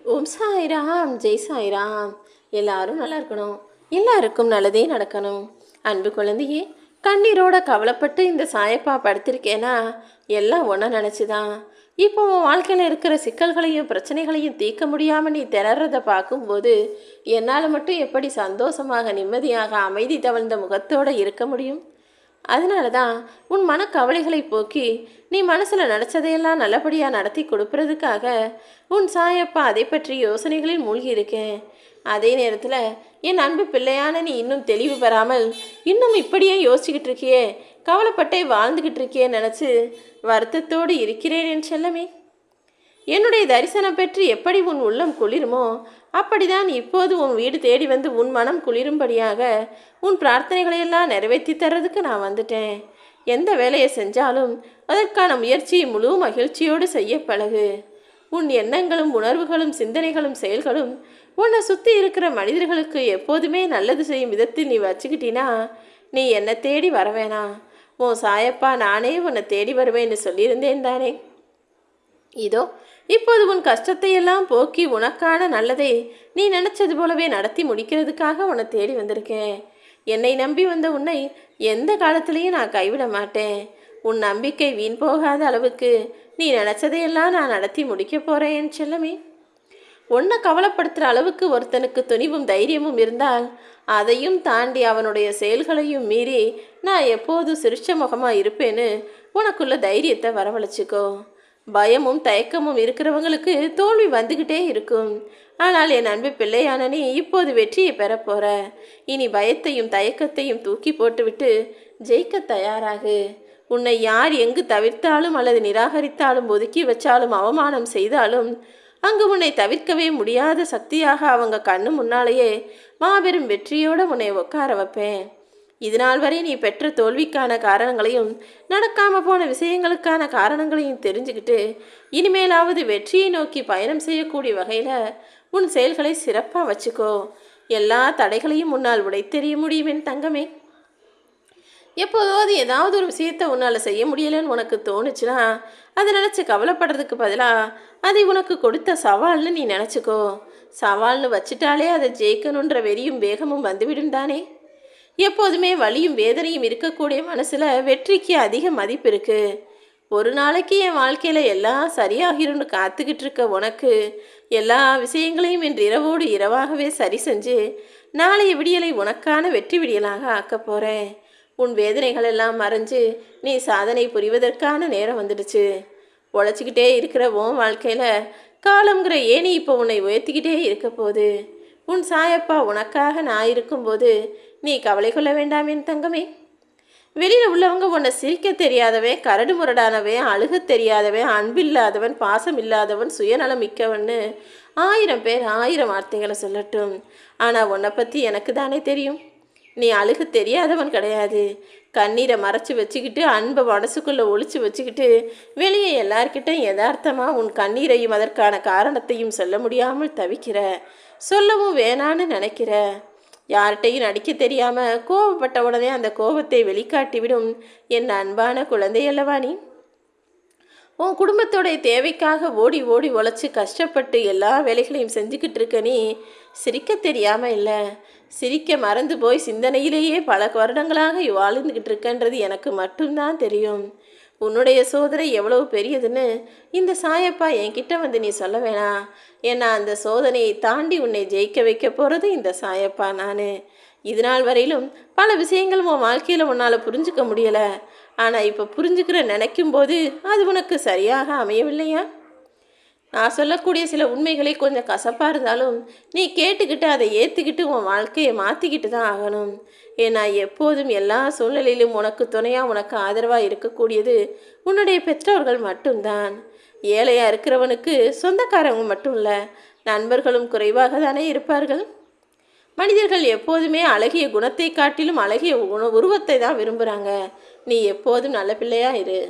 ஓம் சாய்ராம், ஜெய் சாய்ராம். எல்லாரும் நல்லா இருக்கணும், எல்லாருக்கும் நல்லதே நடக்கணும். அன்பு குழந்தையே, கண்ணீரோட கவலைப்பட்டு இந்த சாயப்பா படுத்திருக்கேனா எல்லாம் ஒன்றை நினச்சிதான். இப்போ உன் வாழ்க்கையில் இருக்கிற சிக்கல்களையும் பிரச்சனைகளையும் தீர்க்க முடியாமல் நீ திணறதை பார்க்கும்போது என்னால் மட்டும் எப்படி சந்தோஷமாக நிம்மதியாக அமைதி தவழ்ந்த முகத்தோடு இருக்க முடியும்? அதனால தான் உன் மனக்கவலைகளை போக்கி நீ மனசில் நினச்சதையெல்லாம் நல்லபடியாக நடத்தி கொடுப்பறதுக்காக உன் சாயப்பா அதை பற்றி யோசனைகளில் மூழ்கி இருக்கேன். அதே நேரத்தில் என் அன்பு பிள்ளையான நீ இன்னும் தெளிவு பெறாமல் இன்னும் இப்படியே யோசிச்சுக்கிட்டு இருக்கியே, கவலைப்பட்டே வாழ்ந்துக்கிட்டு இருக்கியே நினச்சி வருத்தத்தோடு இருக்கிறேன் என் செல்லமே. என்னுடைய தரிசனம் பெற்று எப்படி உன் உள்ளம் குளிருமோ அப்படிதான் இப்போது உன் வீடு தேடி வந்து உன் மனம் குளிரும்படியாக உன் பிரார்த்தனைகளையெல்லாம் நிறைவேற்றி தர்றதுக்கு நான் வந்துட்டேன். எந்த வேலையை செஞ்சாலும் அதற்கான முயற்சியை முழு மகிழ்ச்சியோடு செய்ய பழகு. உன் எண்ணங்களும் உணர்வுகளும் சிந்தனைகளும் செயல்களும் உன்னை சுற்றி இருக்கிற மனிதர்களுக்கு எப்போதுமே நல்லது செய்யும் விதத்தில் நீ வச்சுக்கிட்டினா நீ என்னை தேடி வரவேணாம். உன் சாயப்பா நானே உன்னை தேடி வருவேன்னு சொல்லியிருந்தேன் தானே. இதோ இப்போது உன் கஷ்டத்தை எல்லாம் போக்கி உனக்கான நல்லதை நீ நினைச்சது போலவே நடத்தி முடிக்கிறதுக்காக உன்னை தேடி வந்திருக்கேன். என்னை நம்பி வந்த உன்னை எந்த காலத்திலையும் நான் கைவிட மாட்டேன். உன் நம்பிக்கை வீண் போகாத அளவுக்கு நீ நினச்சதையெல்லாம் நான் நடத்தி முடிக்க போகிறேன் என் செல்லமே. உன்னை கவலைப்படுத்துகிற அளவுக்கு ஒருத்தனுக்கு துணிவும் தைரியமும் இருந்தால் அதையும் தாண்டி அவனுடைய செயல்களையும் மீறி நான் எப்போதும் சிரிச்ச முகமாக இருப்பேன்னு உனக்குள்ள தைரியத்தை வரவழைச்சிக்கோ. பயமும் தயக்கமும் இருக்கிறவங்களுக்கு தோல்வி வந்துக்கிட்டே இருக்கும். ஆனால் என் அன்பு பிள்ளையான நீ இப்போது வெற்றியை பெறப்போற. இனி பயத்தையும் தயக்கத்தையும் தூக்கி போட்டுவிட்டு ஜெயிக்க தயாராகு. உன்னை யார் எங்கு தவிர்த்தாலும் அல்லது நிராகரித்தாலும் ஒதுக்கி வச்சாலும் அவமானம் செய்தாலும் அங்கு உன்னை தவிர்க்கவே முடியாத சக்தியாக அவங்க கண்ணு முன்னாலேயே மாபெரும் வெற்றியோடு உன்னை உட்கார வைப்பேன். இதனால் வரை நீ பெற்ற தோல்விக்கான காரணங்களையும் நடக்காம போன விஷயங்களுக்கான காரணங்களையும் தெரிஞ்சுக்கிட்டு இனிமேலாவது வெற்றியை நோக்கி பயணம் செய்யக்கூடிய வகையில் உன் செயல்களை சிறப்பாக வச்சுக்கோ. எல்லா தடைகளையும் உன்னால் உடைத்தெறிய முடியும் என் தங்கமே. எப்போதாவது ஏதாவது ஒரு விஷயத்தை உன்னால் செய்ய முடியலைன்னு உனக்கு தோணுச்சுன்னா அதை நினச்சி கவலைப்படுறதுக்கு பதிலாக அதை உனக்கு கொடுத்த சவால்னு நீ நினச்சிக்கோ. சவால்னு வச்சுட்டாலே அதை ஜெயிக்கணுன்ற வெறியும் வேகமும் வந்துவிடும் தானே. எப்போதுமே வலியும் வேதனையும் இருக்கக்கூடிய மனசில் வெற்றிக்கு அதிக மதிப்பு இருக்குது. ஒரு நாளைக்கு என் வாழ்க்கையில் எல்லாம் சரியாகிரும்னு காத்துக்கிட்டு இருக்க உனக்கு எல்லா விஷயங்களையும் இன்று இரவோடு இரவாகவே சரி செஞ்சு நாளைய விடியலை உனக்கான வெற்றி விடியலாக ஆக்க போகிறேன். உன் வேதனைகள் எல்லாம் மறைஞ்சு நீ சாதனை புரிவதற்கான நேரம் வந்துடுச்சு. உழைச்சிக்கிட்டே இருக்கிற உன் வாழ்க்கையில் காலங்கிற ஏனி இப்போ உன்னை உயர்த்திக்கிட்டே இருக்க போகுது. உன் சாயப்பா உனக்காக நான் இருக்கும்போது நீ கவலை கொள்ள வேண்டாம் என் தங்கமே. வெளியில் உள்ளவங்க உன்னை சிரிக்க தெரியாதவன், கரடு முரடானவன், அழுக தெரியாதவன், அன்பில்லாதவன், பாசம் இல்லாதவன், சுயநலம் மிக்கவன்னு 1000 பேர் 1000 வார்த்தைகளை சொல்லட்டும். ஆனால் உன்னை பற்றி எனக்கு தானே தெரியும். நீ அழுக தெரியாதவன் கிடையாது. கண்ணீரை மறைச்சி வச்சுக்கிட்டு அன்பை மனசுக்குள்ளே ஒழிச்சு வச்சுக்கிட்டு வெளியே எல்லார்கிட்டையும் யதார்த்தமாக உன் கண்ணீரையும் அதற்கான காரணத்தையும் சொல்ல முடியாமல் தவிக்கிற, சொல்லவும் வேணான்னு நினைக்கிற. யார்கிட்டையும் நடிக்க தெரியாமல் கோபப்பட்ட உடனே அந்த கோபத்தை வெளிக்காட்டிவிடும் என் அன்பான குழந்தை அல்லவா நீ. உன் குடும்பத்தோடைய தேவைக்காக ஓடி ஓடி உழைச்சி கஷ்டப்பட்டு எல்லா வேலைகளையும் செஞ்சுக்கிட்டு இருக்க நீ சிரிக்க தெரியாமல் இல்லை, சிரிக்க மறந்து போய் சிந்தனையிலேயே பல வருடங்களாக வாழ்ந்துக்கிட்டு இருக்கன்றது எனக்கு மட்டும்தான் தெரியும். உன்னுடைய சோதனை எவ்வளவு பெரியதுன்னு இந்த சாயப்பா என்கிட்ட வந்து நீ சொல்ல வேணாம். ஏன்னா அந்த சோதனையை தாண்டி உன்னை ஜெயிக்க வைக்க போகிறது இந்த சாயப்பா நான். இதனால் வரையிலும் பல விஷயங்கள் உன் வாழ்க்கையில் உன்னால் புரிஞ்சுக்க முடியலை. ஆனால் இப்போ புரிஞ்சுக்கிற நினைக்கும் போது அது உனக்கு சரியாக அமையவில்லையா? நான் சொல்லக்கூடிய சில உண்மைகளை கொஞ்சம் கசப்பாக இருந்தாலும் நீ கேட்டுக்கிட்டு அதை ஏற்றுக்கிட்டு உன் வாழ்க்கையை மாற்றிக்கிட்டு தான் ஆகணும். ஏன்னா எப்போதும் எல்லா சூழ்நிலையிலும் உனக்கு துணையாக உனக்கு ஆதரவாக இருக்கக்கூடியது உன்னுடைய பெற்றோர்கள் மட்டும்தான். ஏழையாக இருக்கிறவனுக்கு சொந்தக்காரங்க மட்டும் இல்லை, நண்பர்களும் குறைவாக தானே இருப்பார்கள். மனிதர்கள் எப்போதுமே அழகிய குணத்தை காட்டிலும் அழகிய உருவத்தை தான் விரும்புகிறாங்க. நீ எப்போதும் நல்ல பிள்ளையாக இரு.